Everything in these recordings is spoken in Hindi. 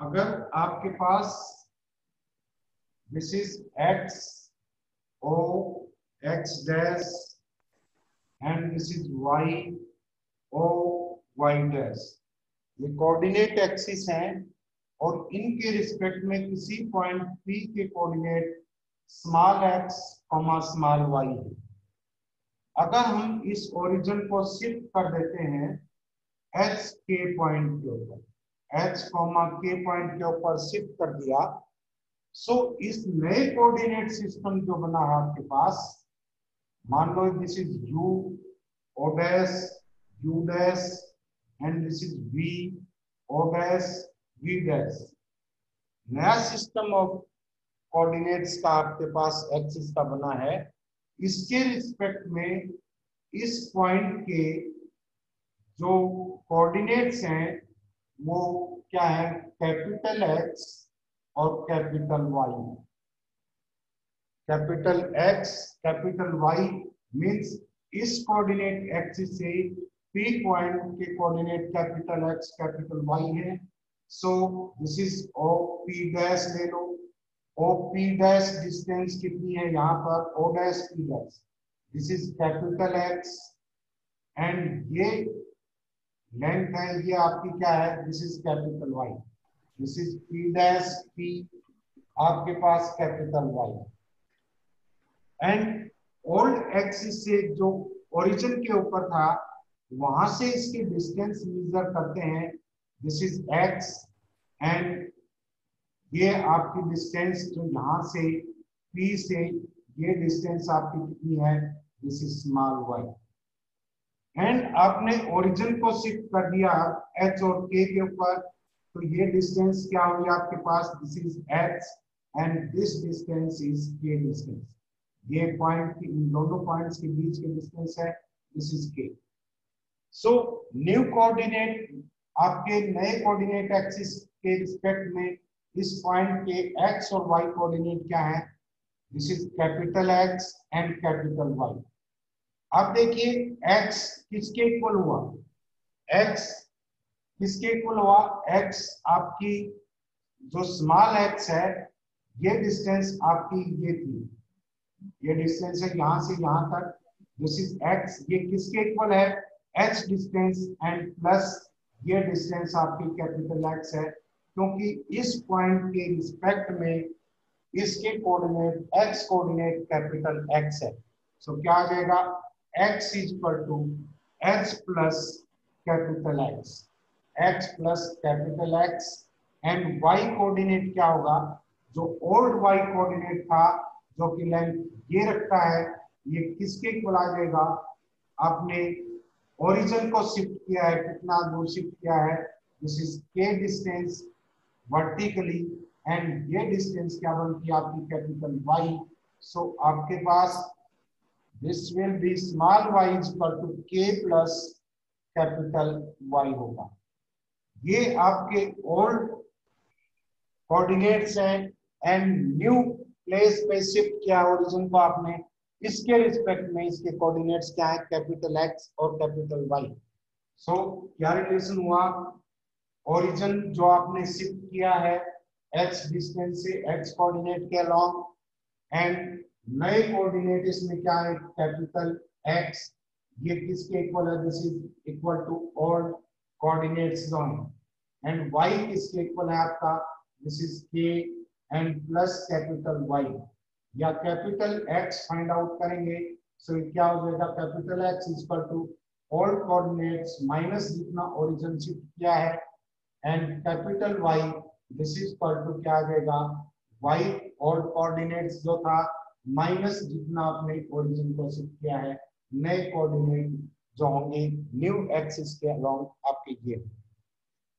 अगर आपके पास this is X O X dash and this is Y O Y dash, ये कोऑर्डिनेट एक्सिस हैं और इनके रिस्पेक्ट में किसी पॉइंट P के coordinate small x comma small y है। अगर हम इस ओरिजिन को शिफ्ट कर देते हैं एच के पॉइंट के ऊपर, एच कॉमा के पॉइंट के ऊपर शिफ्ट कर दिया, सो इस नए कोऑर्डिनेट सिस्टम जो बना है आपके पास, मान लो this is U O dash U dash and this is V O dash V dash. नया सिस्टम ऑफ कोऑर्डिनेट्स का आपके पास एक्सिस का बना है। इसके रिस्पेक्ट में इस पॉइंट के जो कोऑर्डिनेट्स हैं वो क्या है, कैपिटल एक्स और capital Y. Capital X capital Y means इस कोऑर्डिनेट एक्सिस से P पॉइंट के coordinate capital X capital Y है। So this is O P dash ले लो, ओ पी डैश डिस्टेंस कितनी है यहाँ पर, O dash P dash, this is capital X and ये लेंथ है, ये आपकी क्या है, this is capital Y, this is P dash P आपके पास capital Y. And old axis से जो ओरिजिन के ऊपर था वहां से इसकी डिस्टेंस मेजर करते हैं, दिस इज एक्स एंड ये आपकी डिस्टेंस जो यहाँ से P से ये डिस्टेंस आपकी कितनी है, this is small Y. And आपने ओरिजिन को शिफ्ट कर दिया H और K के ऊपर, तो ये डिस्टेंस क्या हुई आपके पास, this is H and this distance is K distance. ये पॉइंट की इन दोनों पॉइंट्स के बीच के डिस्टेंस है, this is K। So new coordinate आपके नए कोऑर्डिनेट एक्सिस के रिस्पेक्ट में इस पॉइंट के x और y कोऑर्डिनेट क्या है, this is capital X and capital Y। अब देखिए x किसके इक्वल हुआ, x किसके इक्वल हुआ, x आपकी जो स्मॉल x है ये डिस्टेंस आपकी ये थी, ये डिस्टेंस है यहाँ से यहाँ तक, दिस इज x, ये किसके इक्वल है, h डिस्टेंस एंड प्लस ये डिस्टेंस आपकी कैपिटल X है, क्योंकि इस पॉइंट के रिस्पेक्ट में इसके coordinate x coordinate capital X है। सो क्या आ जाएगा, x is equal to h plus capital X, x plus capital X and y coordinate क्या होगा, जो ओल्ड y कोऑर्डिनेट था जो कि लेंथ ये रखता है, ये किसके इक्वल आ जाएगा, आपने ओरिजिन को शिफ्ट किया है, कितना दूर शिफ्ट किया है, this is k distance vertically and ये डिस्टेंस क्या बनती है आपकी कैपिटल Y। सो आपके पास this will be small y is equal to k plus capital Y होगा। ये आपके ओल्ड कोऑर्डिनेट्स हैं एंड न्यू प्लेस पे शिफ्ट किया ओरिजिन को आपने, इसके रिस्पेक्ट में इसके कोऑर्डिनेट्स क्या है, कैपिटल X और कैपिटल Y। सो क्या रिलेशन हुआ, ओरिजिन जो आपने शिफ्ट किया है x डिस्टेंस से x कोऑर्डिनेट के अलोंग एंड नए कोऑर्डिनेट इसमें क्या है, कैपिटल X, ये किसके इक्वल है, this is equal to old coordinates जोन एंड y किसके इक्वल है आपका, this is k and plus capital Y या कैपिटल X फाइंड आउट करेंगे। सो क्या हो जाएगा, capital X is equal to old coordinates minus जितना ओरिजिन शिफ्ट किया है and capital Y this is equal to क्या आ जाएगा, y ओल्ड कोऑर्डिनेट्स जो था माइनस जितना आपने ओरिजिन को शिफ्ट किया है, नए कोऑर्डिनेट जो होंगे न्यू एक्सिस के अलोंग आपके ये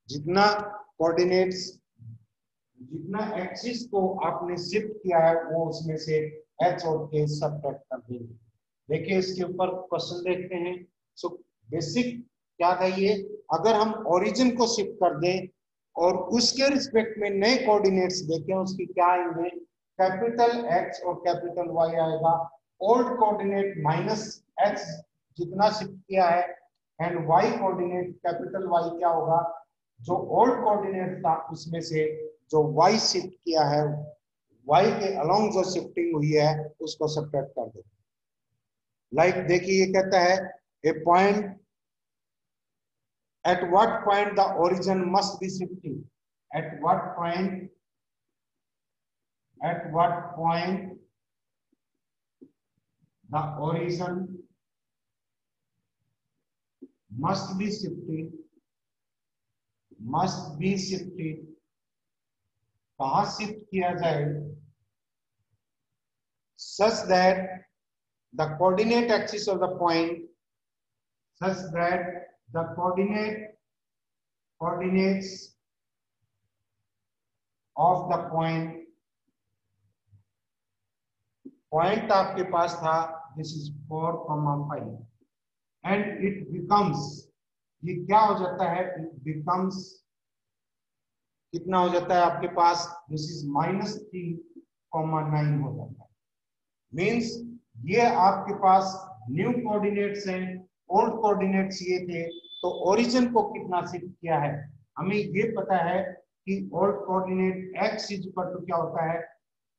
जितना कोऑर्डिनेट्स जितना एक्सिस को आपने शिफ्ट किया है वो उसमें से h और k सबट्रैक्ट कर देंगे। देखिए इसके ऊपर क्वेश्चन देखते हैं। सो बेसिक क्या था ये, अगर हम ओरिजिन को शिफ्ट कर दें और उसके रिस्पेक्ट में नए कोऑर्डिनेट्स देखें, उसकी क्या आएंगे, कैपिटल X और कैपिटल Y आएगा, ओल्ड कोऑर्डिनेट माइनस X जितना शिफ्ट किया है and Y coordinate capital Y क्या होगा, जो ओल्ड कोऑर्डिनेट था उसमें से जो y शिफ्ट किया है, y के अलोंग जो शिफ्टिंग हुई है उसको सब्ट्रैक्ट कर दो। लाइक देखिए ये कहता है ए point at what point the origin must be shifting, at what point the origin must be shifted, कहाँ शिफ्ट किया जाए, such that the coordinate axis of the point, such that the coordinates of the point आपके पास था, this is 4,5 and it becomes, ये क्या हो जाता है, it becomes कितना हो जाता है आपके पास, दिस इज -3,9 हो जाता है। मींस ये आपके पास न्यू कोऑर्डिनेट्स हैं, ओल्ड कोऑर्डिनेट्स ये थे, तो ओरिजिन को कितना शिफ्ट किया है, हमें ये पता है कि old coordinate x is equal to क्या होता है,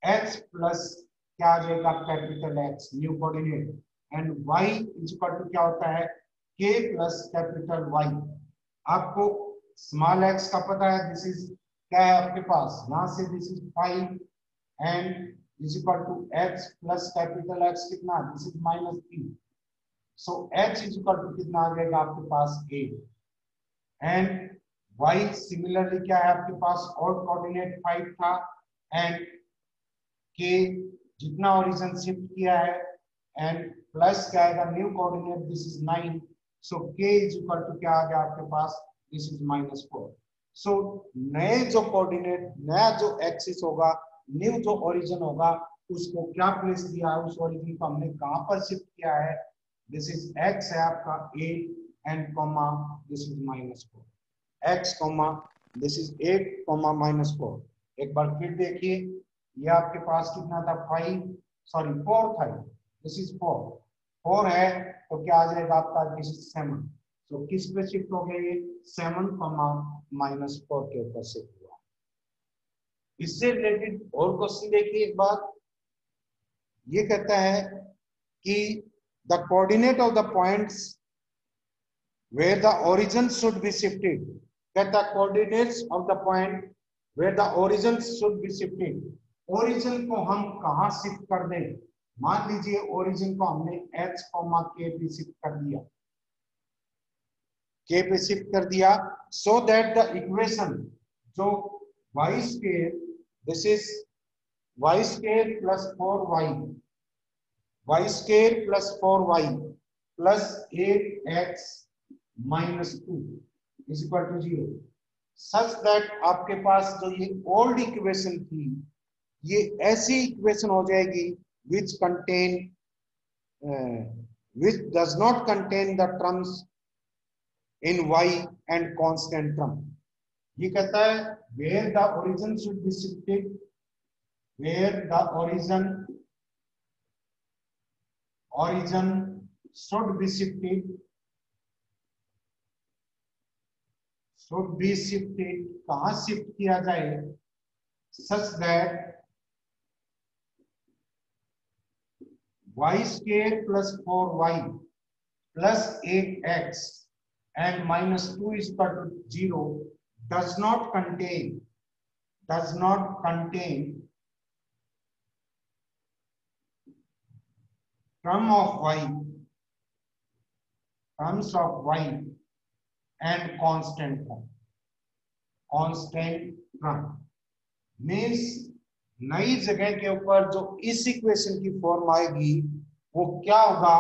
x प्लस क्या आ जाएगा capital X new coordinate, and y is equal to क्या होता है k प्लस कैपिटल Y। आपको स्मॉल x का पता है, दिस इज क्या है आपके पास, यहां से this is 5 and is equal to x plus capital X कितना, this is -3, so h is equal to कितना आ जाएगा आपके पास 8 एंड y सिमिलरली क्या है आपके पास, ओल्ड कोऑर्डिनेट 5 था एंड k जितना ओरिजिन शिफ्ट किया है एंड प्लस क्या आएगा new coordinate, this is 9, so k is equal to क्या आ गया आपके पास, दिस इज -4। सो नए जो कोऑर्डिनेट, नया जो एक्सिस होगा, न्यू जो ओरिजिन होगा, उसको क्या प्लेस दिया है, उस ओरिजिन को हमने कहां पर शिफ्ट किया है, दिस इज x है आपका 8 and comma this is -4, x comma this is 8 comma -4। एक बार फिर देखिए, ये आपके पास कितना था 4 था, दिस इज 4 है, तो क्या आ जाएगा आपका, दिस इज 7, तो किस पे शिफ्ट हो गए, 7 -4 के ऊपर शिफ्ट हुआ। इससे रिलेटेड और क्वेश्चन देखिए एक बार, ये कहता है कि the coordinate of the points where the origin should be shifted, कहता है coordinates of the point where the origin should be shifted, origin को हम कहां शिफ्ट कर दें, मान लीजिए ओरिजिन को हमने h, k पे शिफ्ट कर दिया, k पे शिफ्ट कर दिया, सो दैट द इक्वेशन जो y square, this is y square plus 4y, y square plus 4y plus 8x minus 2 is equal to 0, such that आपके पास जो ये ओल्ड इक्वेशन थी, ये ऐसी इक्वेशन हो जाएगी which does not contain the terms in y and constant term। ये कहता है where the origin should be shifted, where the origin should be shifted, कहां शिफ्ट किया जाए, such that y square plus 4y plus 8x and -2 is equal to 0 does not contain terms of y and constant term means नई जगह के ऊपर जो इस इक्वेशन की फॉर्म आएगी वो क्या होगा,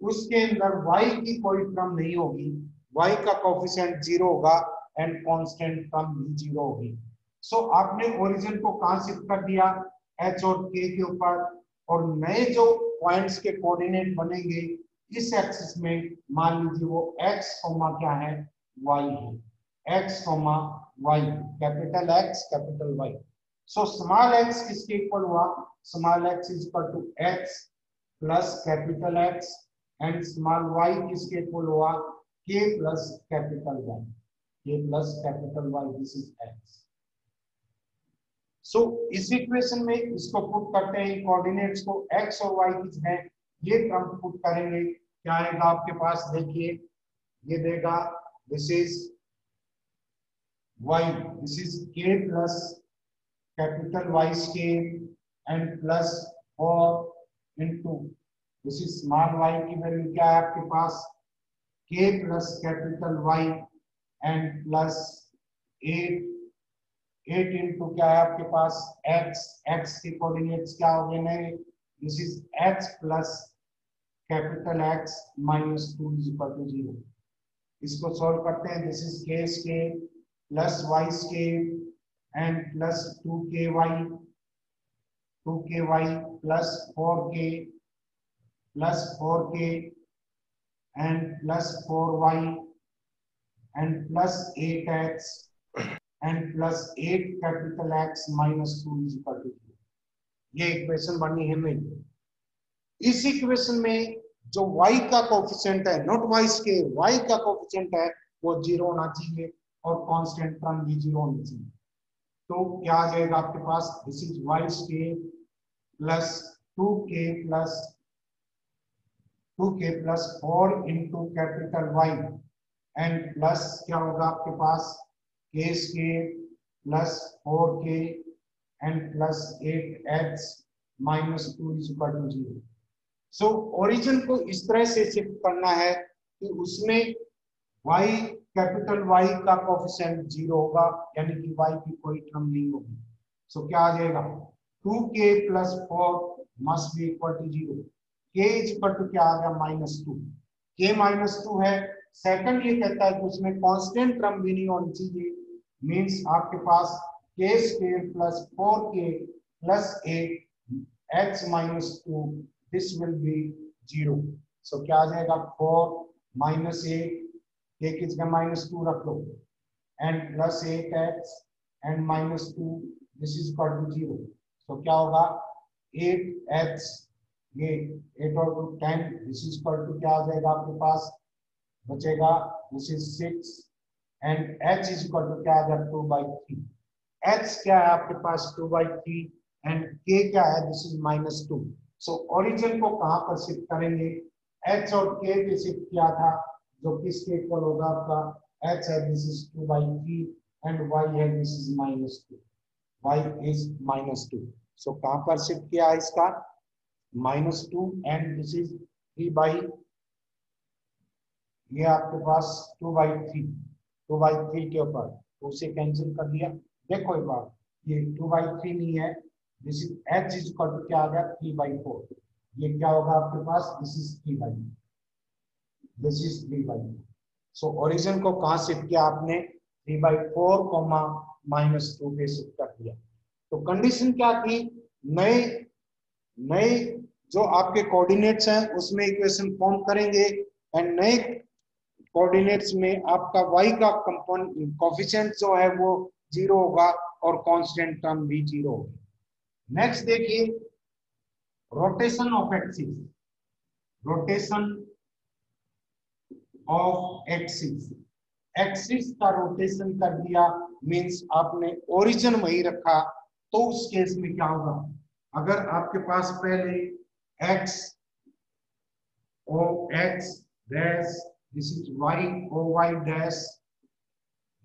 उसके अंदर y की कोई टर्म नहीं होगी, y का कोफिशिएंट 0 होगा एंड कांस्टेंट टर्म भी 0 होगी। सो आपने ओरिजिन को कहां शिफ्ट कर दिया, h और k के ऊपर, और नए जो पॉइंट्स के कोऑर्डिनेट बनेंगे इस एक्सिस में, मान लीजिए वो x, क्या है, y है, x, y, capital X capital Y। So small x किसके इक्वल हुआ, small x is equal to x plus capital X and small y किसके इक्वल हुआ, k plus capital Y। k plus capital Y, this is x. So इस इक्वेशन में इसको पुट करते हैं, कोऑर्डिनेट्स को x और y किस हैं, ये टर्म पुट करेंगे, क्या आएगा आपके पास, देखिए ये देगा this is y, this is k plus capital Y scale and plus 4 into this is small y की वैल्यू क्या है आपके पास k plus capital Y and plus 8 into क्या है आपके पास x के कोऑर्डिनेट्स क्या हो गए नए, this is x plus capital X minus 2 is equal to 0। इसको सॉल्व करते हैं, this is k scale plus y scale and plus 2ky plus 4k and plus 4y and plus 8x and plus 8 capital X minus 2 is equal to 0। ये इक्वेशन बनी है मेरी। इस इक्वेशन में जो y का कोएफिशिएंट है, नॉट y स्केल, y का कोएफिशिएंट है वो 0 होना चाहिए और कांस्टेंट टर्म भी 0 होनी चाहिए। तो क्या आ जाएगा आपके पास, this is y scale plus 2k plus 4 into capital Y and plus क्या होगा आपके पास k scale plus 4k and plus 8x minus 2 is equal to 0। So origin को इस तरह से शिफ्ट करना है कि उसमें y कैपिटल Y का कोएफिशिएंट 0 होगा, यानी कि y की कोई टर्म नहीं होगी। सो क्या आ जाएगा 2k plus 4 must be equal to 0, k is equal to क्या आ गया -2, k -2 है। सेकंड ये कहता है कि उसमें कांस्टेंट टर्म भी नहीं होनी चाहिए, मींस आपके पास k square plus 4k plus 8x minus 2 this will B 0। So क्या आ जाएगा 4 माइनस 8 k की जगह -2 रख लो and plus 8x and minus 2 this is equal to 0। So क्या होगा 8x ये 8 और 2 10 दिस इज इक्वल टू क्या आ जाएगा आपके पास बचेगा this is 6 and h is equal to क्या आ जाएगा 2/3। h क्या है आपके पास 2/3 एंड k क्या है दिस इज -2। सो ओरिजिन को कहां पर शिफ्ट करेंगे, h और k पे शिफ्ट किया था जो किसके इक्वल होगा आपका h है दिस इज 2/3 एंड y है दिस इज -2, y इज -2। सो कहां पर शिफ्ट किया इसका -2 एंड दिस इज 3 ये आपके पास 2/3 के ऊपर तो उसे कैंसिल कर दिया। देखो एक बार ये 2/3 नहीं है, this is h is equal to क्या आ गया 3/4, ये क्या होगा आपके पास दिस इज 3/4। सो ओरिजिन को कहां शिफ्ट किया आपने 3/4 -2 पे शिफ्ट कर दिया। तो कंडीशन क्या थी, नए जो आपके कोऑर्डिनेट्स हैं उसमें इक्वेशन फॉर्म करेंगे एंड नए कोऑर्डिनेट्स में आपका y का कंपोनेंट कोएफिशिएंट जो है वो 0 होगा और कांस्टेंट टर्म भी 0 होगी। नेक्स्ट देखिए rotation of axis, rotation of axis, axis का रोटेशन कर दिया मींस आपने ओरिजिन वही रखा, तो उस केस में क्या होगा, अगर आपके पास पहले x o x dash this is y o y dash,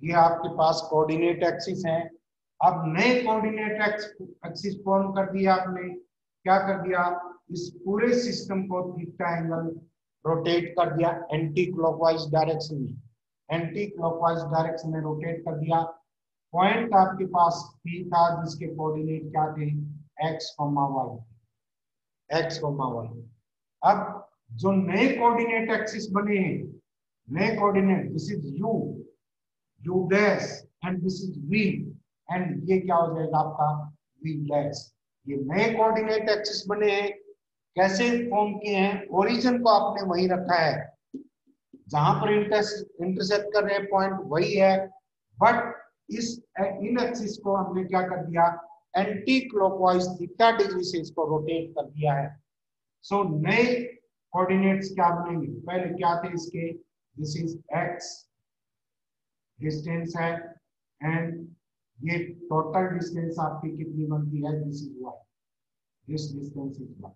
ये आपके पास कोऑर्डिनेट एक्सिस है। अब नए कोऑर्डिनेट एक्सिस फॉर्म कर दिया आपने, क्या कर दिया इस पूरे सिस्टम को थीटा एंगल रोटेट कर दिया एंटी क्लॉकवाइज डायरेक्शन में, एंटी क्लॉकवाइज डायरेक्शन में रोटेट कर दिया। पॉइंट आपके पास P था जिसके कोऑर्डिनेट क्या थे x, y। अब जो नए कोऑर्डिनेट एक्सिस बने हैं, नए coordinate this is u dash and this is v and ये क्या हो जाएगा आपका v डैश। ये नए कोऑर्डिनेट एक्सिस बने हैं, कैसे फॉर्म किए हैं, ओरिजिन को आपने वही रखा है, जहां पर इंटरसेक्ट कर रहे हैं पॉइंट वही है, बट इन एक्सिस को हमने क्या कर दिया एंटी क्लॉकवाइज थीटा डिग्री से इसको रोटेट कर दिया है। सो नए कोऑर्डिनेट्स क्या बनेंगे, पहले क्या थे इसके दिस इज x, डिस्टेंस है एंड ये टोटल डिस्टेंस आपकी कितनी बनती है, this is Y, this distance is Y.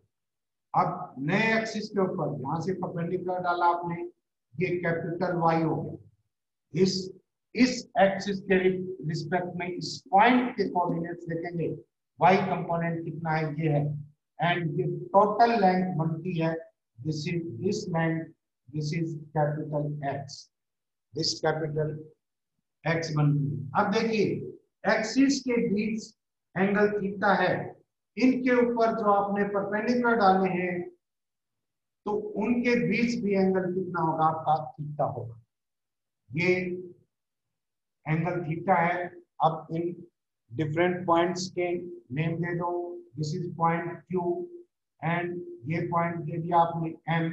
अब नए एक्सिस के ऊपर यहां से परपेंडिकुलर डाला आपने, ये कैपिटल वाई हो गया। इस एक्सिस के रिस्पेक्ट में इस पॉइंट के कोऑर्डिनेट्स देखेंगे, वाई कंपोनेंट कितना है, ये है, एंड ये टोटल लेंथ बनती है, this is this length, this is capital x, this capital x बनती है। अब देखिए एक्सिस के बीच एंगल थीटा है, इनके ऊपर जो आपने परपेंडिकुलर डाले हैं तो उनके बीच भी एंगल कितना होगा आपका, थीटा होगा। ये एंगल थीटा है। अब इन डिफरेंट पॉइंट्स के नेम दे दो, this is point Q and ये पॉइंट दे दिया आपने एम,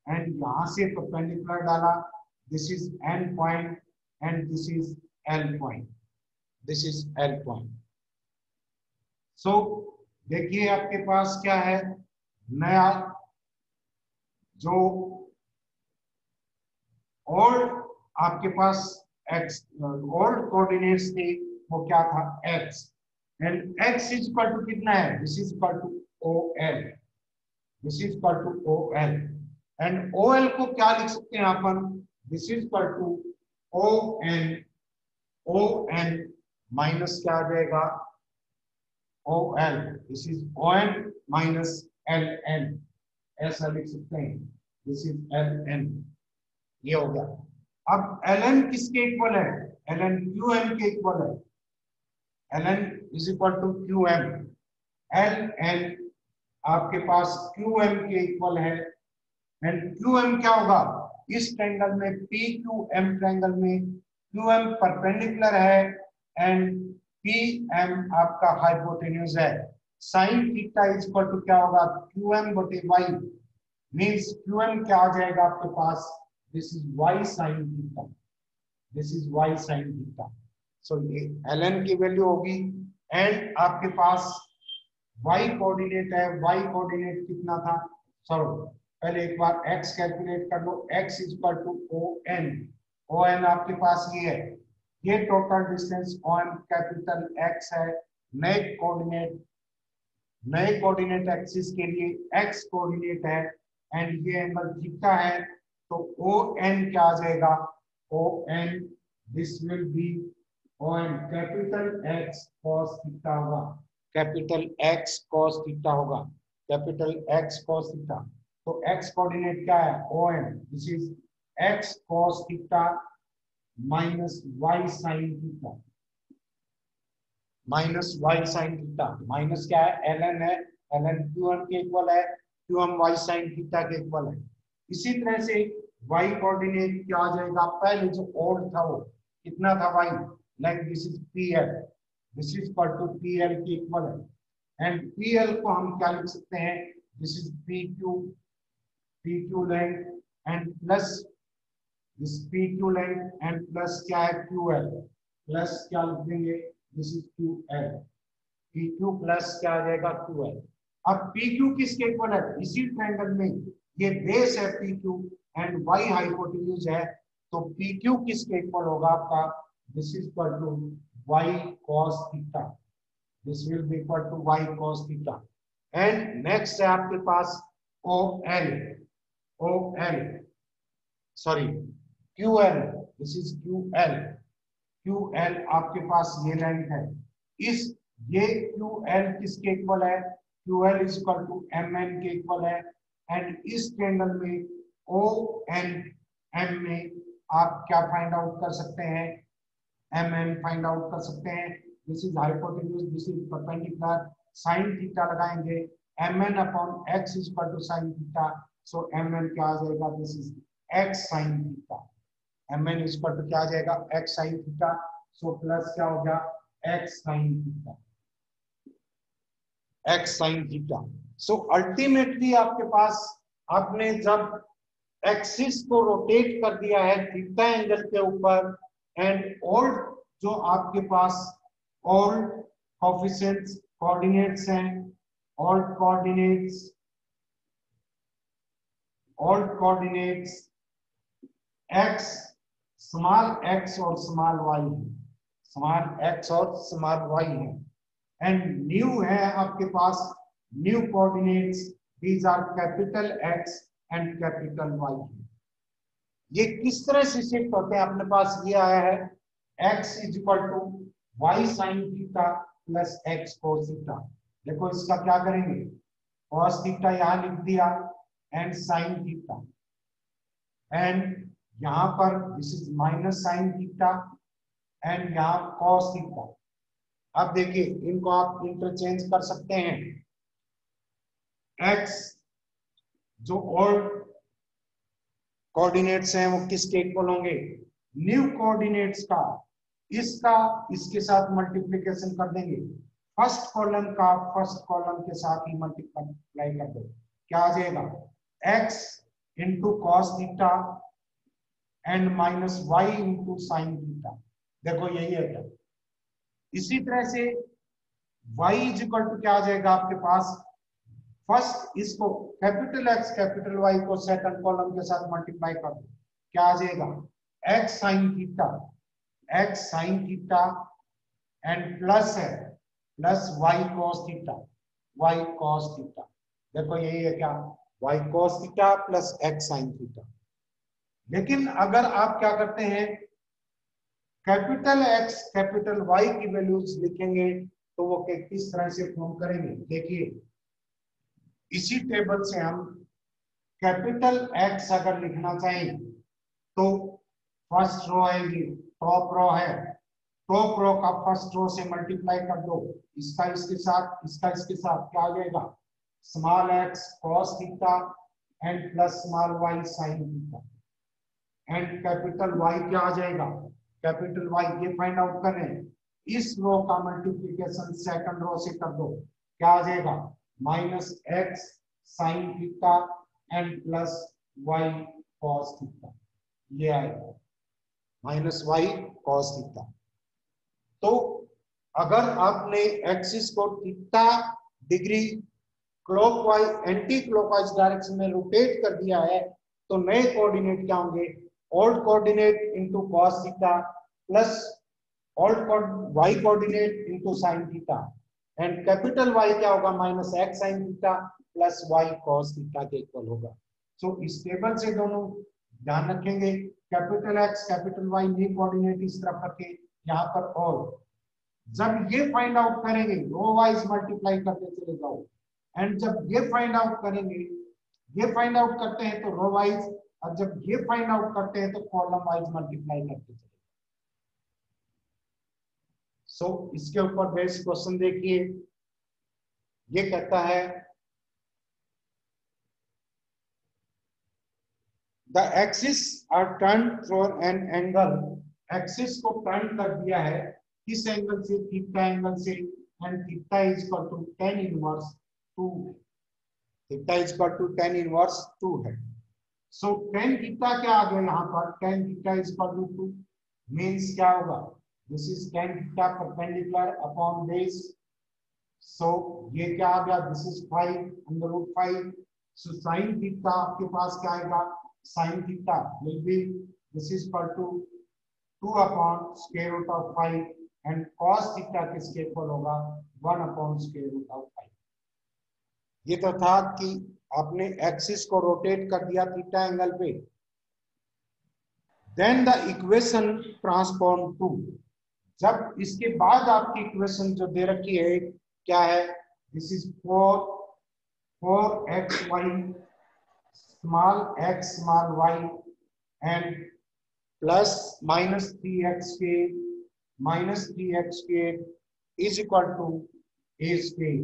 एंड यहां से परपेंडिकुलर डाला, this is N point and this is L point, this is L point. So देखिए आपके पास क्या है, नया जो ओल्ड आपके पास एक्स ओल्ड कोऑर्डिनेट्स थे वो क्या था, x, and x is equal to कितना है, this is equal to O L, this is equal to O L, and O L को क्या लिख सकते हैं अपन, this is equal to O N, O N minus क्या आ जाएगा, O L, this is O N minus L N, ऐसा लिख सकते हैं, दिस इज एल एन, ये हो गया। अब ln किसके इक्वल है, ln qm के इक्वल है, ln is equal to qm, ln आपके पास qm के इक्वल है, एंड qm क्या होगा, इस ट्रायंगल में pqm ट्रायंगल में qm परपेंडिकुलर है एंड pm आपका हाइपोटेन्यूज है, sine theta is equal to क्या होगा, qm बटे y, मींस qm क्या आ जाएगा आपके पास, this is y sin theta, this is y sin theta, so ये ln की वैल्यू होगी, एंड आपके पास y कोऑर्डिनेट है, y कोऑर्डिनेट कितना था, सॉरी पहले एक बार x कैलकुलेट कर लो, x is equal to o n आपके पास ये है, ये total distance o n capital x है, नए कोऑर्डिनेट एक्सिस के लिए x कोऑर्डिनेट है एंड ये एंगल थीटा है, तो ओ एन क्या आ जाएगा, O N this will be O N capital X cos theta होगा, कैपिटल एक्स कॉस थीटा होगा, कैपिटल एक्स कॉस थीटा, तो एक्स कोऑर्डिनेट क्या है, O N, this is X cos theta minus Y sine theta, minus Y sine theta, minus क्या है, एल एन है, एल एन क्यू एम के इक्वल है, Q M Y sine theta के इक्वल है। इसी तरह से y कोऑर्डिनेट क्या आ जाएगा, पहले जो ओल्ड था वो कितना था y, like this is pl, this is equal to pl के इक्वल है, एंड pl को हम क्या लिख सकते हैं, this is pq length and plus this pq length and plus क्या है ql, प्लस क्या लिख देंगे, this is ql, pq plus क्या आ जाएगा ql। अब pq किसके इक्वल है, इसी ट्रायंगल में ये बेस है pq एंड y हाइपोटेन्यूज है, तो pq किसके इक्वल होगा आपका, this is equal to y cos theta, this will be equal to y cos theta, and next है आपके पास OL sorry QL, this is QL आपके पास ये लेंथ है, इस ये QL किसके इक्वल है, QL is equal to MN के इक्वल है, एंड इस ट्रायंगल में O एंड M में आप क्या फाइंड आउट कर सकते हैं, MN फाइंड आउट कर सकते हैं, this is hypotenuse, this is perpendicular, sine theta लगाएंगे, MN upon x is equal to sine theta, so MN क्या आ जाएगा, this is x sine theta, MN is equal to क्या आ जाएगा, x sine theta, so plus क्या हो गया, x sine theta, x sine theta. So ultimately आपके पास आपने जब एक्सिस को रोटेट कर दिया है थीटा एंगल के ऊपर, एंड ओल्ड जो आपके पास ओल्ड कोएफिशिएंट्स कोऑर्डिनेट्स हैं, old coordinates x small x और स्मॉल y है, स्मॉल x और स्मॉल y है। एंड न्यू है आपके पास new coordinates, these are capital X and capital Y है। ये किस तरह से शिफ्ट होते हैं, अपने पास ये आया है x is equal to Y sine theta plus X cos theta. देखो इसका क्या करेंगे, cos थीटा यहां लिख दिया एंड साइन थीटा, एंड यहां पर this is minus sine theta and यहां cos थीटा। अब देखिए इनको आप इंटरचेंज कर सकते हैं। x जो ओल्ड कोऑर्डिनेट्स हैं वो किसके इक्वल होंगे, न्यू कोऑर्डिनेट्स का, इसका इसके साथ मल्टीप्लिकेशन कर देंगे, फर्स्ट कॉलम का फर्स्ट कॉलम के साथ ही मल्टीप्लाई कर दो, क्या आ जाएगा x into cos theta and minus Y into sine theta. देखो यही है क्या। इसी तरह से y इज इक्वल टू क्या आ जाएगा आपके पास, फर्स्ट इसको कैपिटल X कैपिटल Y को सेकंड कॉलम के साथ मल्टीप्लाई कर दो, क्या आ जाएगा x sine theta and plus है प्लस y cos थीटा। देखो यही है क्या, y cos theta plus x sine theta. लेकिन अगर आप क्या करते हैं, कैपिटल X कैपिटल Y की वैल्यूज लिखेंगे तो वो किस तरह से फॉर्म करेंगे, देखिए इसी टेबल से हम कैपिटल X अगर लिखना चाहें तो फर्स्ट रो आएगी, टॉप रो है, टॉप रो का फर्स्ट रो से मल्टीप्लाई कर दो, इसका इसके साथ इसका इसके साथ, क्या आ जाएगा small x cos theta and plus small y sin theta and capital Y क्या आ जाएगा, कैपिटल Y ये फाइंड आउट करें, इस रो का मल्टीप्लिकेशन सेकंड रो से कर दो, क्या आ जाएगा minus x sine theta and plus y cos theta, ये आएगा माइनस y cos थीटा। तो अगर आपने एक्सिस को theta degree clockwise anti clockwise direction में रोटेट कर दिया है तो नए कोऑर्डिनेट क्या होंगे, old coordinate into cos theta plus old y coordinate into sin theta and capital Y क्या होगा minus x sin theta plus y cos theta के इक्वल होगा। सो इस टेबल से दोनों ध्यान रखेंगे, capital X capital Y new coordinate इस तरफ रखे, यहाँ पर और जब ये फाइंड आउट करेंगे रो वाइज मल्टीप्लाई करते चले जाओ, एंड जब ये फाइंड आउट करेंगे, ये फाइंड आउट करते हैं तो रो वाइज, और जब ये फाइंड आउट करते हैं तो कॉलम वाइज मल्टीप्लाई करते चले। सो इसके ऊपर बेस्ड क्वेश्चन देखिए, ये कहता है the axis are turn for an angle, axis को टर्न कर दिया है किस एंगल से, थीटा एंगल से, and theta is equal to tan inverse 2, theta is equal to tan inverse 2 है। सो tan थीटा क्या आ गया यहाँ पर, tan theta is equal to 2 means क्या होगा, this is tan theta perpendicular upon base, so ये क्या आ गया, this is 5 under root 5। So sin theta आपके पास क्या आएगा, sin theta will be this is equal to 2 upon square root of 5 and cos theta किसके इक्वल होगा 1 अपॉन स्क्वायर रूट ऑफ 5। ये तो था कि आपने एक्सिस को रोटेट कर दिया थीटा एंगल पे, then the equation transform to, जब इसके बाद आपकी इक्वेशन जो दे रखी है क्या है, this is 4xy small x small y and plus minus 3x is equal to a square.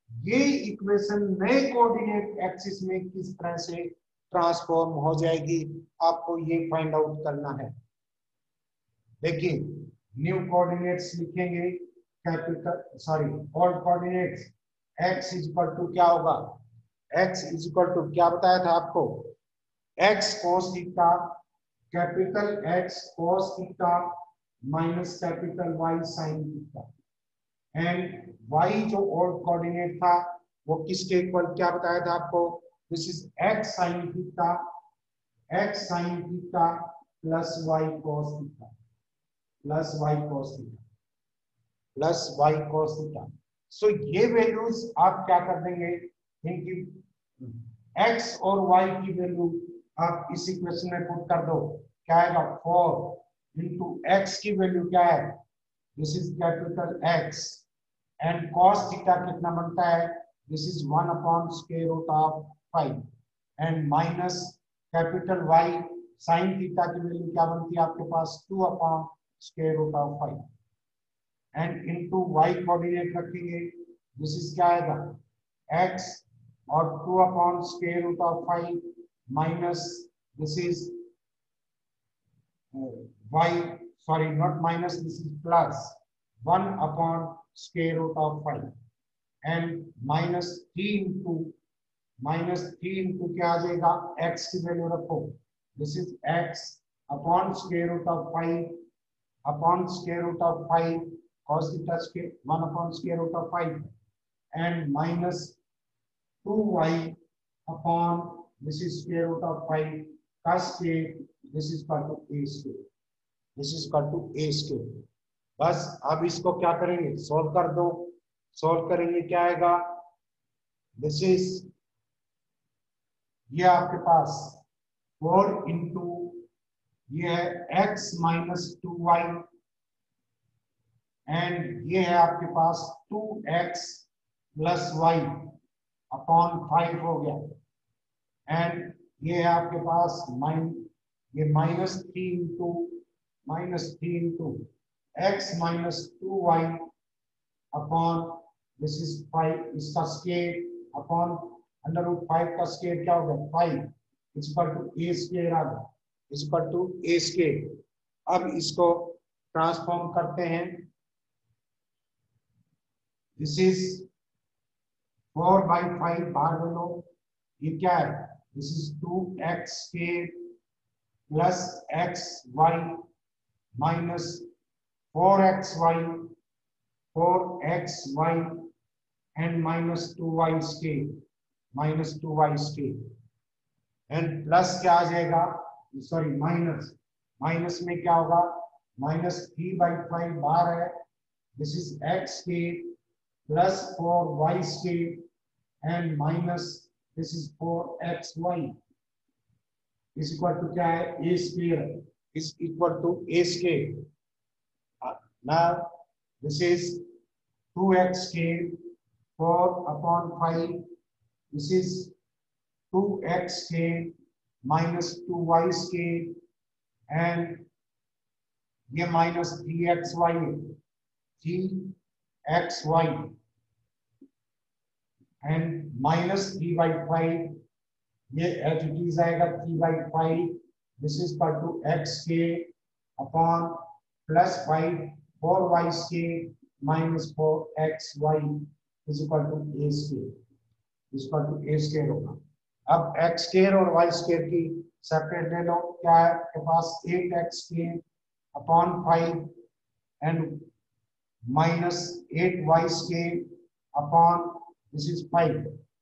ये इक्वेशन नए कोऑर्डिनेट एक्सिस में किस तरह से ट्रांसफॉर्म हो जाएगी, आपको ये फाइंड आउट करना है। देखिए न्यू कोऑर्डिनेट्स लिखेंगे, capital sorry old coordinates, x is equal to क्या होगा, x इज इक्वल टू क्या बताया था आपको, x cos theta capital X cos theta minus capital Y sin theta and y जो ओल्ड कोऑर्डिनेट था वो किसके इक्वल क्या बताया था आपको, this is x sin theta plus y cos theta, plus y cos theta, plus y cos theta. So ये वैल्यूज आप क्या कर देंगे, इनकी एक्स और वाई की वैल्यू आप इस इक्वेशन में पुट कर दो, क्या आएगा 4 इंटू एक्स की वैल्यू क्या है, this is capital X, and cos theta कितना बनता है, this is 1 upon square root of 5, and minus capital Y sine theta की वैल्यू क्या बनती है आपके पास 2 upon square root of 5, and into Y coordinate रखेंगे, दिस इज क्या आएगा x और 2 upon square root of 5 minus this is y, sorry not minus, this is plus 1 upon square root of 5, and minus 3 into क्या आ जाएगा, x की वैल्यू रखो, this is x upon square root of 5 upon square root of 5 cos theta square 1 upon square root of 5, and minus 2y upon this is square root of 5 cos square, this is equal to a square, this is equal to a square। बस अब इसको क्या करेंगे, सॉल्व कर दो, सॉल्व करेंगे क्या आएगा, दिस इज ये आपके पास 4 इंटू ये है x माइनस 2y, एंड ये है आपके पास 2x प्लस वाई अपॉन 5 हो गया, एंड ये है आपके पास ये -3 into x minus 2y upon this is 5, इसका स्क्वायर अपॉन अंडर रूट 5 का स्क्वायर क्या होगा 5 is equal to a square आ गया, is equal to a square. अब इसको ट्रांसफॉर्म करते हैं, दिस इज 4/5 बाहर ले लो, ये क्या है, this is 2x square plus xy minus 4xy and minus 2y square, and plus क्या आ जाएगा, सॉरी माइनस, माइनस में क्या होगा, -3/5 बाहर है, this is x square plus 4y square and minus this is 4xy is equal to क्या है, a square is equal to a square. Now this is 2x square 4/5, this is 2x square minus 2y square and ये minus 3xy है, 3xy and minus 3/5, ये एज इट इज आएगा 3/5, this is equal to x square upon plus 4y square minus 4xy is equal to a square, is equal to a square होगा। अब x स्क्वायर और y स्क्वायर की सेपरेट ले लो, क्या है आपके पास 8x square upon 5 and minus 8y square upon this is 5,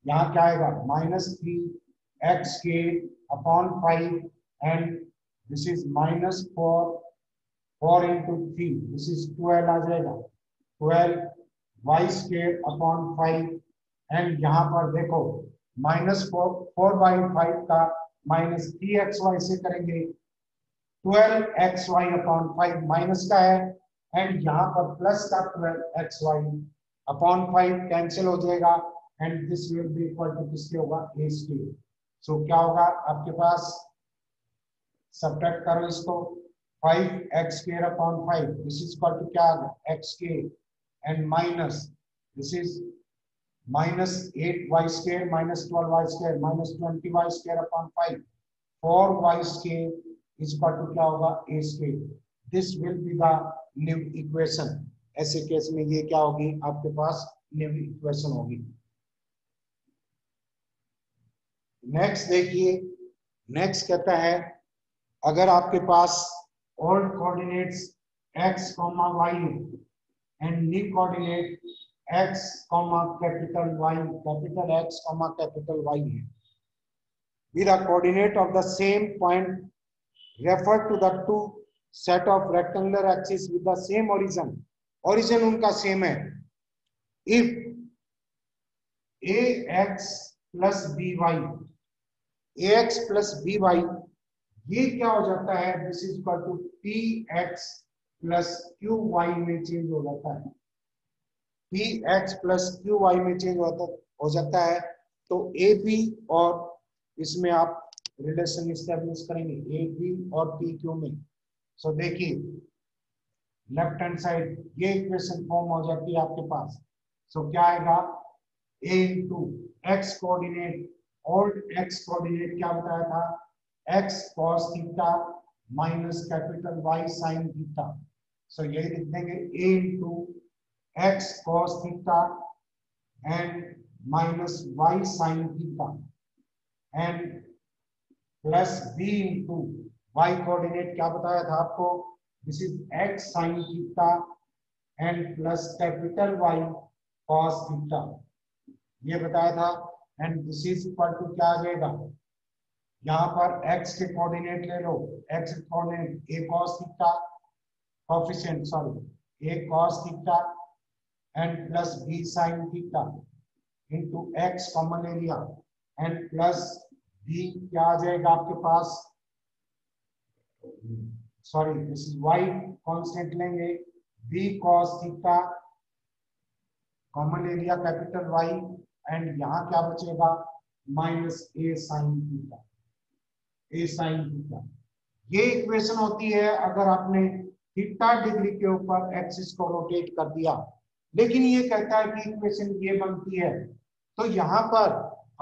यहाँ क्या आएगा -3x square upon 5 and this is -4 into 3, this is 12 आ जाएगा, 12y स्क्वायर अपॉन 5 एंड यहाँ पर देखो -4/5 का -3xy से करेंगे 12xy अपॉन 5 माइनस का है, एंड यहाँ पर प्लस का 12xy अपॉन 5 कैंसिल हो जाएगा, and this will be equal to किसके होगा, a स्क्वायर। सो क्या होगा आपके पास, सब्ट्रैक्ट करो इसको, 5x square upon 5 this is equal to क्या आ गया, x square and minus this is -8y square minus 12y square minus 20y square upon 5, 4y square is equal to क्या होगा, a square। This will be the new equation। ऐसे केस में ये क्या होगी आपके पास, new equation होगी। नेक्स्ट देखिए, नेक्स्ट कहता है अगर आपके पास old coordinates x, y and new coordinate x, capital Y, capital X, capital Y है, with the coordinate of the same point refer to the two set of rectangular axes with the same origin. Origin उनका सेम है. If ax plus by, ax plus by ये क्या हो जाता है, this is equal to px plus qy में चेंज हो जाता है. px प्लस qy में चेंज हो जाता है. तो ab और इसमें आप रिलेशन इस्टेब्लिश करेंगे ab और pq में. सो देखिए लेफ्ट हैंड साइड ये इक्वेशन फॉर्म हो जाती है आपके पास. सो क्या आएगा, a into X coordinate, old X coordinate क्या बताया था, x cos theta minus capital Y sin theta. सो यही लिख देंगे a into X cos theta and minus Y sin theta and plus b into Y coordinate क्या बताया था आपको, this is x sin theta and plus capital Y cos theta ये बताया था. And this is equal to क्या आ जाएगा, यहाँ पर x के कोऑर्डिनेट ले लो, x के coordinate a cos theta coefficient sorry a cos theta and plus b sin theta into x common area and plus b क्या आ जाएगा आपके पास, sorry this is y constant लेंगे, b cos थीटा common area capital Y and यहाँ क्या बचेगा माइनस a sin थीटा, ए साइन थीटा. ये इक्वेशन होती है अगर आपने थीटा डिग्री के ऊपर एक्सिस को रोटेट कर दिया. लेकिन ये कहता है कि इक्वेशन ये बनती है. तो यहाँ पर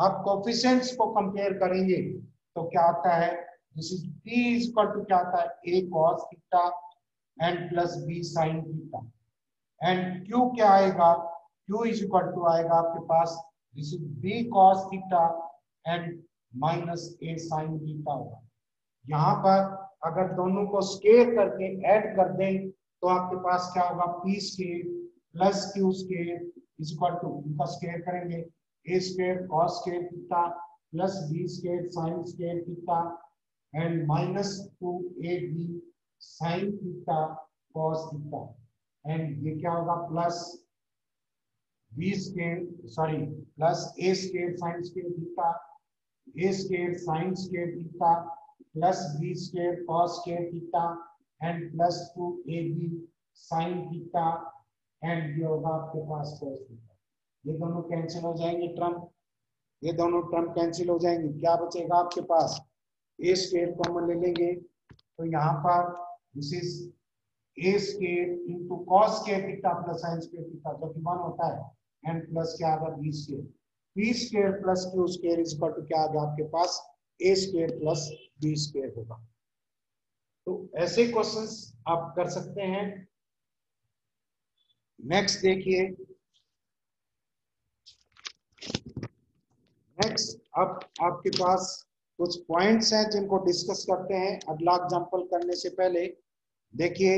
आप कोएफिशिएंट्स को कंपेयर करेंगे तो क्या आता है, this is p is equal to क्या आता है a cos theta and plus b sin theta and q क्या आएगा, q इज इक्वल टू आएगा आपके पास this is b cos theta and minus a sin theta होगा. यहाँ पर अगर दोनों को स्क्वायर करके ऐड कर दें तो आपके पास क्या होगा, p square plus q square is equal to, इनका स्क्वायर करेंगे a square cos square theta plus b square sin square theta and minus 2ab sin theta cos theta and ये क्या होगा plus b square sorry plus a square sin square theta a square sin square theta plus b square cos square theta and plus 2ab sin theta and ये होगा आपके पास cos थीटा. ये दोनों कैंसिल हो जाएंगे टर्म, ये दोनों टर्म कैंसिल हो जाएंगे. क्या बचेगा आपके पास, a स्क्वायर कॉमन ले लेंगे तो यहाँ पर this is a square into cos square theta plus sin square theta जो कि 1 होता है एंड प्लस क्या आएगा b square, p square plus q square is equal to क्या आ गया आपके पास a square plus b square होगा. तो ऐसे क्वेश्चंस आप कर सकते हैं. नेक्स्ट देखिए, नेक्स्ट अब आपके पास कुछ पॉइंट्स हैं जिनको डिस्कस करते हैं. अगला एग्जांपल करने से पहले देखिए,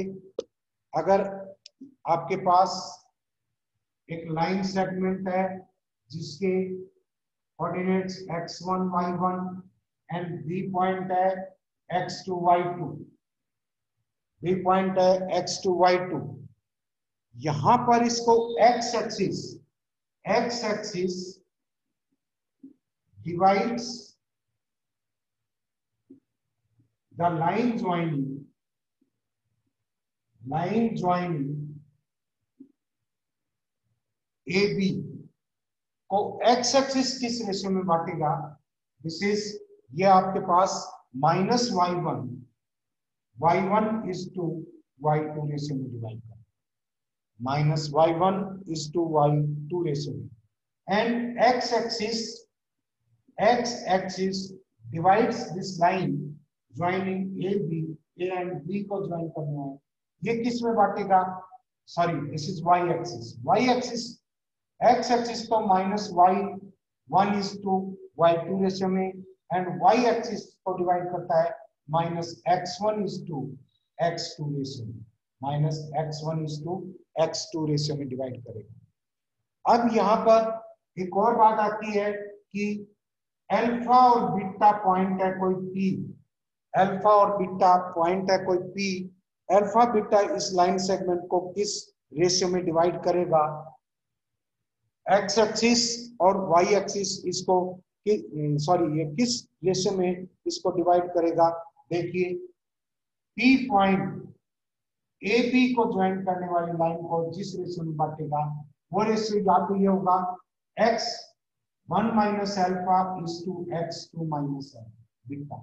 अगर आपके पास एक लाइन सेगमेंट है जिसके coordinates x1 y1 and B point है x2 y2, बी पॉइंट है x2 y2. यहां पर इसको x axis divides the line joining AB को x एक्सिस किस रेशियो में बांटेगा, दिस इज ये आपके पास minus y1 is to y2 ratio में डिवाइड कर, minus y1 is to y2 ratio में. And x axis divides this line joining A and B को ज्वाइन करना है. ये किस में बांटेगा, sorry this is y axis, x axis तो minus y1 is to y2 ratio में एंड y एक्सिस को डिवाइड करता है minus x1 is to x2 ratio में, minus x1 is to x2 ratio में डिवाइड करेगा. अब यहाँ पर एक और बात आती है कि अल्फा और बीटा पॉइंट है कोई P, अल्फा और बीटा पॉइंट है कोई पी, अल्फा बीटा इस लाइन सेगमेंट को किस रेशियो में डिवाइड करेगा, एक्स एक्सिस और वाई एक्सिस इसको सॉरी ये किस रेशियो में इसको डिवाइड करेगा। देखिए पी पॉइंट ए बी को ज्वाइन करने वाली लाइन को जिस रेशियो में बांटेगा वो रेशियो या तो ये होगा X 1 minus alpha is to X 2 minus beta,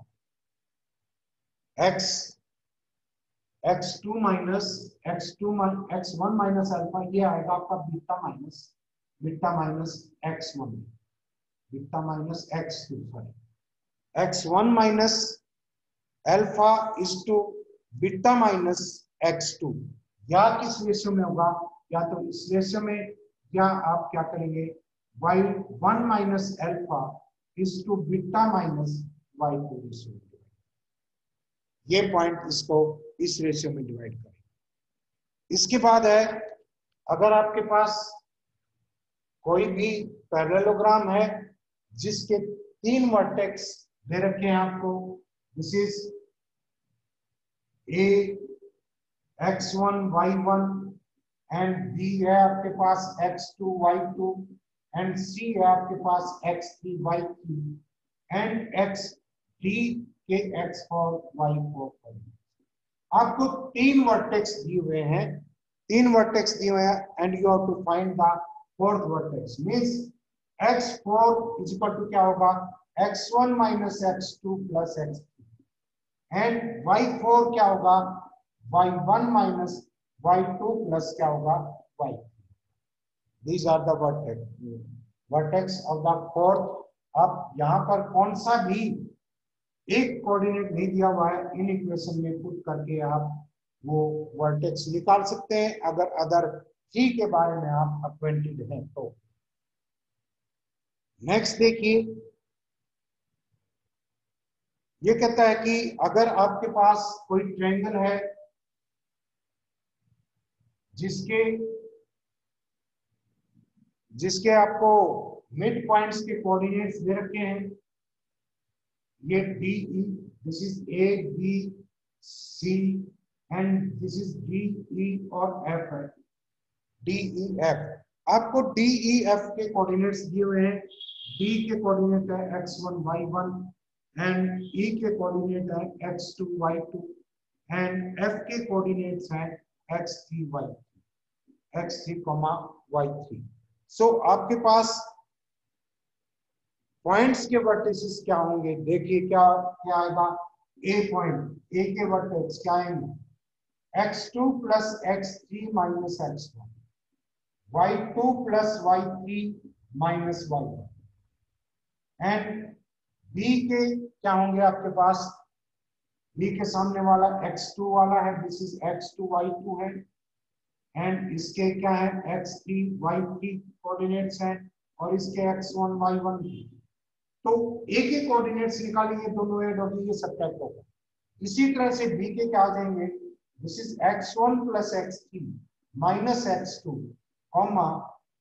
x2 minus x1 minus alpha ये आएगा आपका beta minus x1, beta minus x2 sorry x1 minus alpha is to beta minus x2, या किस रेशियो में होगा, या तो इस रेशियो में, या आप क्या करेंगे y1 minus alpha is to beta minus y2 ratio, ये पॉइंट इसको इस रेशियो में डिवाइड करें। इसके बाद है अगर आपके पास कोई भी पैरेललोग्राम है जिसके 3 वर्टेक्स दे रखे हैं आपको, this is A x1 y1 and b है आपके पास x2 y2 एंड c है आपके पास x3 y3 एंड x3 के x4 y4। आपको 3 वर्टेक्स दिए हुए हैं, 3 वर्टेक्स दिए हुए हैं and you have to find the fourth vertex, means x4 is equal to क्या होगा x1 minus x2 plus x3 and y4 क्या होगा y1 माइनस y2 प्लस क्या होगा y3। These are the vertex of the fourth. अब यहाँ पर कौन सा भी एक कोऑर्डिनेट नहीं दिया हुआ है, इन इक्वेशन में पुट करके आप वो वर्टेक्स निकाल सकते हैं अगर अदर 3 के बारे में आप अक्वेंटेड हैं तो। नेक्स्ट देखिए, ये कहता है कि अगर आपके पास कोई ट्रायंगल है जिसके आपको मिड पॉइंट्स के कोऑर्डिनेट्स दे रखे हैं, ये D E, this is A B C and this is D E और एफ है, डी ई एफ। आपको डी ई एफ के कोऑर्डिनेट्स दिए हुए हैं, डी के कोऑर्डिनेट है x1 y1 एंड ई के कोऑर्डिनेट है x2 y2 एंड एफ के कोऑर्डिनेट्स हैं x3 y3। सो आपके पास पॉइंट्स के वर्टिसेस क्या होंगे, देखिए क्या क्या आएगा, ए पॉइंट, ए के वर्टेक्स क्या आएंगे x2 plus x3 minus x1, y2 plus y3 minus y1 and B के क्या होंगे आपके पास, बी के सामने वाला x2 वाला है, दिस इज x2 y2 है एंड इसके क्या है x3 y3 कोऑर्डिनेट्स हैं और इसके x1 y1। तो ए के कोऑर्डिनेट्स निकालेंगे, दोनों ऐड होंगे, ये सब्ट्रैक्ट होगा। इसी तरह से बी के क्या आ जाएंगे, this is x1 plus x3 minus x2 comma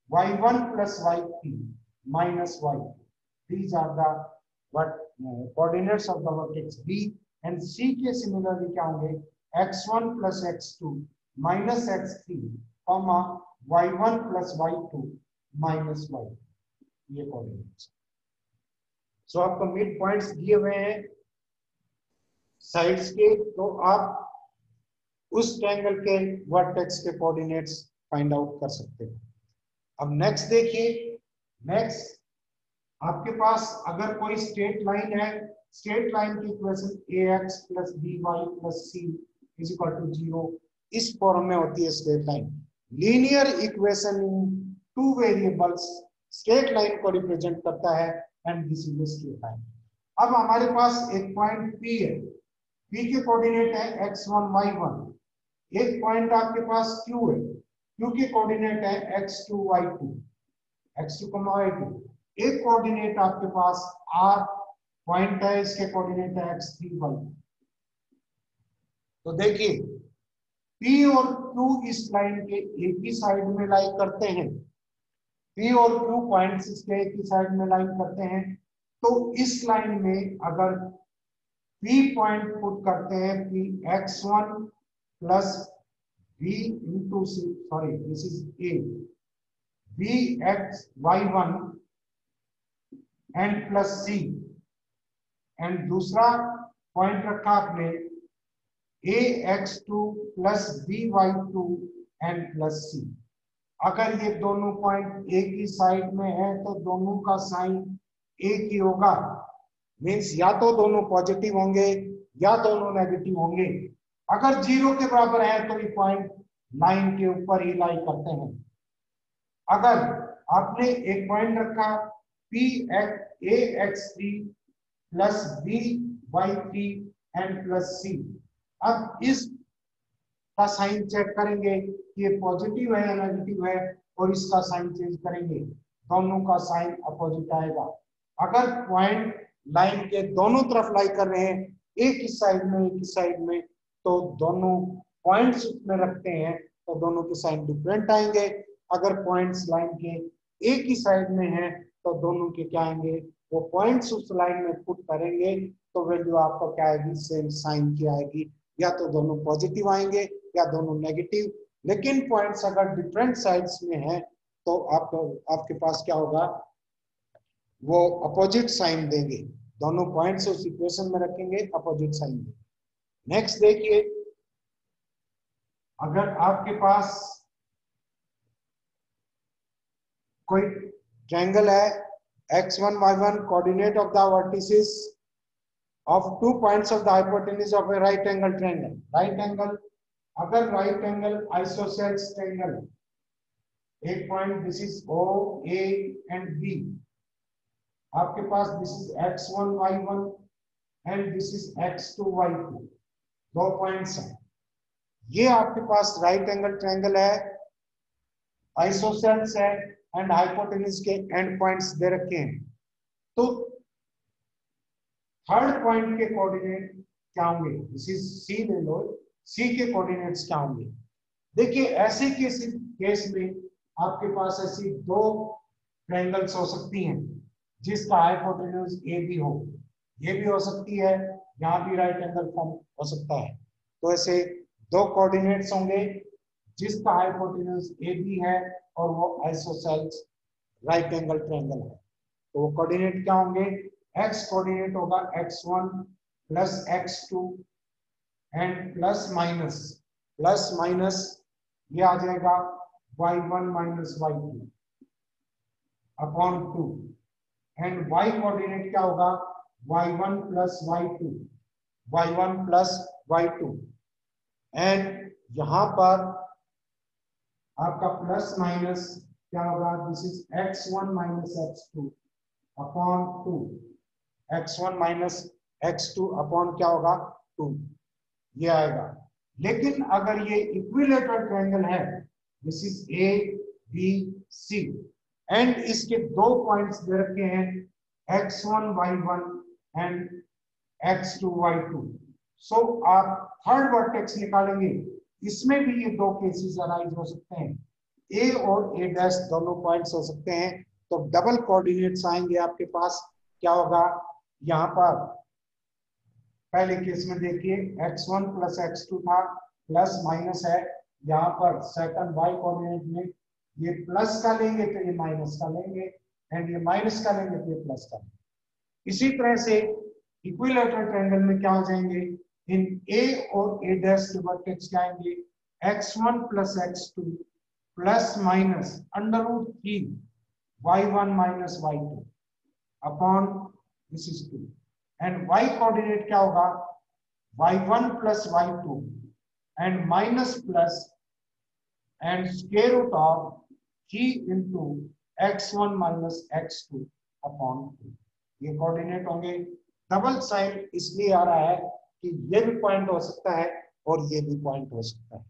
y1 plus y3 minus y2। These are the coordinates of the vertex B and C के similarly क्या होंगे x1 plus x2 minus x3 comma y1 plus y2 minus y, ये coordinates। So आपको मिड पॉइंट्स दिए हुए हैं साइड्स के, तो आप उस ट्रायंगल के वर्टेक्स के कोऑर्डिनेट्स फाइंड आउट कर सकते हैं। अब नेक्स्ट देखिए, नेक्स्ट आपके पास अगर कोई स्ट्रेट लाइन है, स्ट्रेट लाइन की equation ax plus by plus c is equal to 0 इस फॉर्म में होती है straight line. Linear equation in 2 variables straight line को रिप्रेजेंट करता है and this is straight line. अब हमारे पास एक पॉइंट P है, P के कोऑर्डिनेट है x1 y1, एक पॉइंट आपके पास Q है, Q के कोऑर्डिनेट है x2 y2, y2, एक कोऑर्डिनेट आपके पास R पॉइंट है, इसके कोऑर्डिनेट है x3 y। तो देखिए P और Q इस लाइन के एक ही साइड में लाई करते हैं, P और Q पॉइंट्स इसके एक ही साइड में लाई करते हैं। तो इस लाइन में अगर P पॉइंट पुट करते हैं, P x1 plus V into C, sorry this is A, V x y1 and plus C, एंड दूसरा पॉइंट रखा आपने ax2 plus by2 and plus C। अगर ये दोनों पॉइंट एक ही साइड में है तो दोनों का साइन एक ही होगा, मीन्स या तो दोनों पॉजिटिव होंगे या दोनों नेगेटिव होंगे। अगर जीरो के बराबर है तो ये पॉइंट लाइन के ऊपर ही लाई करते हैं। अगर आपने एक पॉइंट रखा P ax3 plus by3 and plus C, अब इस का साइन चेक करेंगे कि ये पॉजिटिव है या नेगेटिव है, और इसका साइन चेंज करेंगे, दोनों का साइन अपोजिट आएगा। अगर पॉइंट लाइन के दोनों तरफ लाई कर रहे हैं, एक ही साइड में एक ही साइड में, तो दोनों पॉइंट्स उसमें रखते हैं तो दोनों के साइन डिफरेंट आएंगे। अगर पॉइंट्स लाइन के एक ही साइड में है तो दोनों के क्या आएंगे, वो पॉइंट्स उस लाइन में पुट करेंगे तो वैल्यू आपका क्या आएगी, सेम साइन की आएगी। या तो दोनों पॉजिटिव आएंगे या दोनों नेगेटिव। लेकिन पॉइंट्स अगर डिफरेंट साइड्स में है तो आपके पास क्या होगा, वो अपोजिट साइन देंगे। दोनों पॉइंट्स उस इक्वेशन में रखेंगे, अपोजिट साइन देंगे। नेक्स्ट देखिए, अगर आपके पास कोई ट्रायंगल है x1 y1, coordinate of the vertices of 2 points of the hypotenuse of a right angle triangle. Right angle, अगर right angle isosceles triangle, एक point this is O, A and B, आपके पास this is x1 y1 and this is x2 y2, दो पॉइंट्स हैं। ये आपके पास राइट एंगल ट्रायंगल है, आइसोसेल्स है एंड हाइपोटेन्यूज के एंड पॉइंट्स दे रखे हैं। तो थर्ड पॉइंट के कोऑर्डिनेट क्या होंगे, दिस इज सी ले लो, सी के कोऑर्डिनेट्स क्या होंगे। देखिए ऐसे केस में आपके पास ऐसी दो ट्रायंगल्स हो सकती हैं जिसका हाइपोटेन्यूज ए भी हो, ये भी हो सकती है, यहाँ भी राइट एंगल फॉर्म हो सकता है। तो ऐसे दो कोऑर्डिनेट्स होंगे जिसका हाइपोटेन्यूज ए भी है और वो आइसोसेल्स राइट एंगल ट्रायंगल है। तो वो कोऑर्डिनेट क्या होंगे, x कोऑर्डिनेट होगा x1 plus x2 and plus minus ये आ जाएगा y1 minus y2 upon 2, and y coordinate क्या होगा y1 प्लस y2 एंड यहां पर आपका प्लस माइनस क्या होगा, this is x1 minus x2 upon 2, x1 minus x2 upon क्या होगा 2, ये आएगा। लेकिन अगर ये इक्विलेटरल ट्रायंगल है, this is A B C and इसके दो पॉइंट्स दे रखे हैं x1 y1 and x2 y2, सो आप थर्ड वर्टेक्स निकालेंगे, इसमें भी ये दो केसेस अराइज हो सकते हैं, ए और ए डैश दोनों पॉइंट्स हो सकते हैं। तो डबल कोऑर्डिनेट्स आएंगे आपके पास, क्या होगा यहाँ पर पहले केस में देखिए x1 प्लस x2 था, प्लस माइनस है, यहाँ पर सेकंड y कोऑर्डिनेट में ये प्लस का लेंगे तो ये माइनस का लेंगे, एंड ये माइनस का लेंगे तो ये प्लस का लेंगे। इसी तरह से इक्विलेटरल ट्रायंगल में क्या हो जाएंगे, इन a और a डैश के वर्टेक्स क्या आएंगे, x1 plus x2 plus minus √3 y1 minus y2 upon this is 2, and y coordinate क्या होगा y1 plus y2 and minus plus and square root of 3 into x1 minus x2 upon 2, ये कोऑर्डिनेट होंगे। डबल साइन इसलिए आ रहा है कि ये भी पॉइंट हो सकता है और ये भी पॉइंट हो सकता है।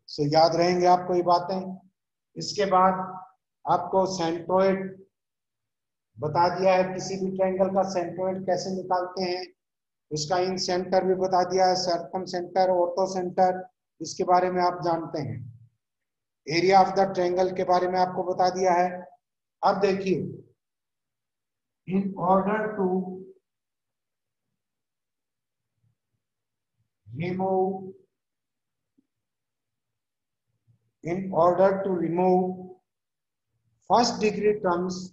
सो याद रहेंगे आपको ये बातें। इसके बाद आपको सेंट्रोइड बता दिया है, किसी भी ट्रायंगल का सेंट्रोइड कैसे निकालते हैं, उसका इन सेंटर भी बता दिया है, सर्कम सेंटर, ऑर्थो सेंटर, इसके बारे में आप जानते हैं। एरिया ऑफ द ट्रायंगल के बारे में आपको बता दिया है। अब देखिए, in order to remove in order to remove first degree terms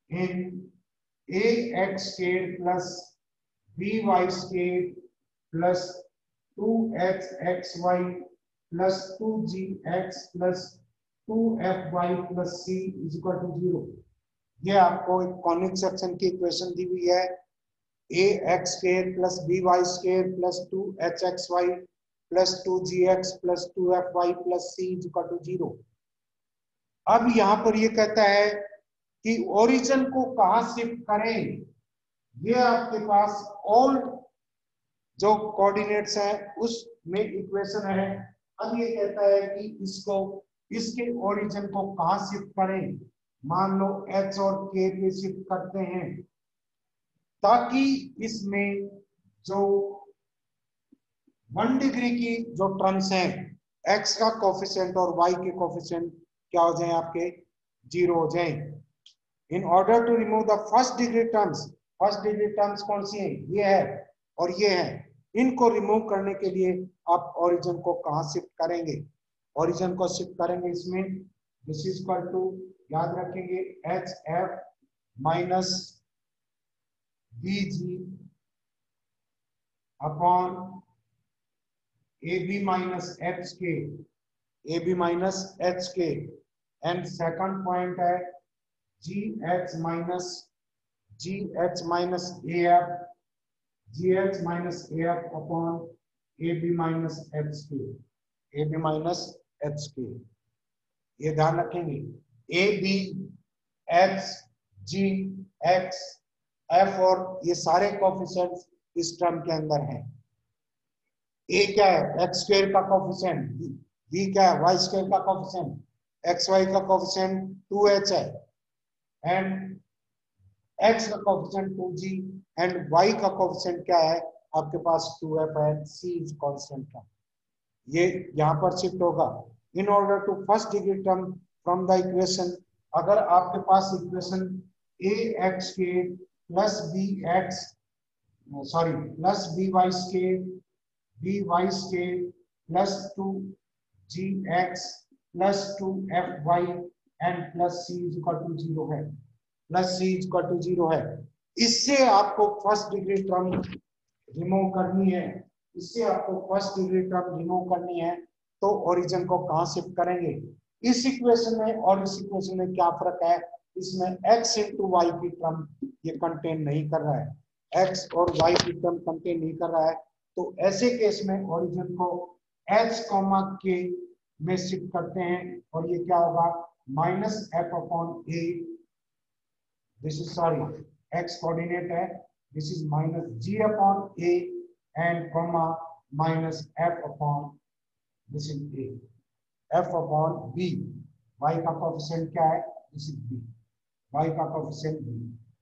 in ax squared plus by squared plus 2xy plus 2gx plus 2fy plus c is equal to 0। ये आपको एक कॉनिक सेक्शन की इक्वेशन दी हुई है ax square plus by square plus 2hxy plus 2gx plus 2fy plus c is equal to 0। अब यहां पर ये कहता है कि ओरिजिन को कहां शिफ्ट करें। ये आपके पास ओल्ड जो कोऑर्डिनेट्स है उसमें इक्वेशन है। अब ये कहता है कि इसको इसके ओरिजिन को कहां शिफ्ट करें। मान लो h और k पे शिफ्ट करते हैं ताकि इसमें जो 1 डिग्री की जो टर्म्स हैं x का कोफिशिएंट और y के कोफिशिएंट क्या हो जाए आपके 0 हो जाए। In order to remove the first degree terms कौन सी है, ये है और ये है। इनको रिमूव करने के लिए आप ओरिजिन को कहां शिफ्ट करेंगे। ओरिजिन को शिफ्ट करेंगे इसमें दिस इज इक्वल टू याद रखेंगे H F minus bg upon ab minus hk and second point है gh minus af upon ab minus hk। ये ध्यान रखेंगे ab h g x f और ये सारे कोफिशिएंट्स इस टर्म के अंदर हैं। a क्या है x स्क्वायर का कोफिशिएंट, b क्या है y स्क्वायर का कोफिशिएंट, xy का कोफिशिएंट 2h है एंड x का कोफिशिएंट 2g एंड y का कोफिशिएंट क्या है आपके पास 2f है। c इज कांस्टेंट टर्म, ये यहां पर शिफ्ट होगा। In order to first degree term from the equation, अगर आपके पास इक्वेशन ax के plus by square plus 2gx plus 2fy and plus c is equal to 0 है। इससे आपको फर्स्ट डिग्री टर्म रिमूव करनी है, तो ओरिजिन को कहां शिफ्ट करेंगे। इस इक्वेशन में और इस इक्वेशन में क्या फर्क है, इसमें x इंटू वाई की टर्म ये कंटेन नहीं कर रहा है, x और y की टर्म कंटेन नहीं कर रहा है। तो ऐसे केस में ओरिजिन को h कॉमा k में शिफ्ट करते हैं और ये क्या होगा minus f upon a, this is sorry x coordinate है, this is minus g upon a and comma minus f upon this is a, f upon b, y का कोएफिशिएंट क्या है दिस इज b, y का coefficient b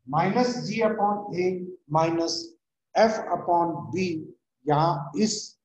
minus g upon a minus f upon b। यहाँ इस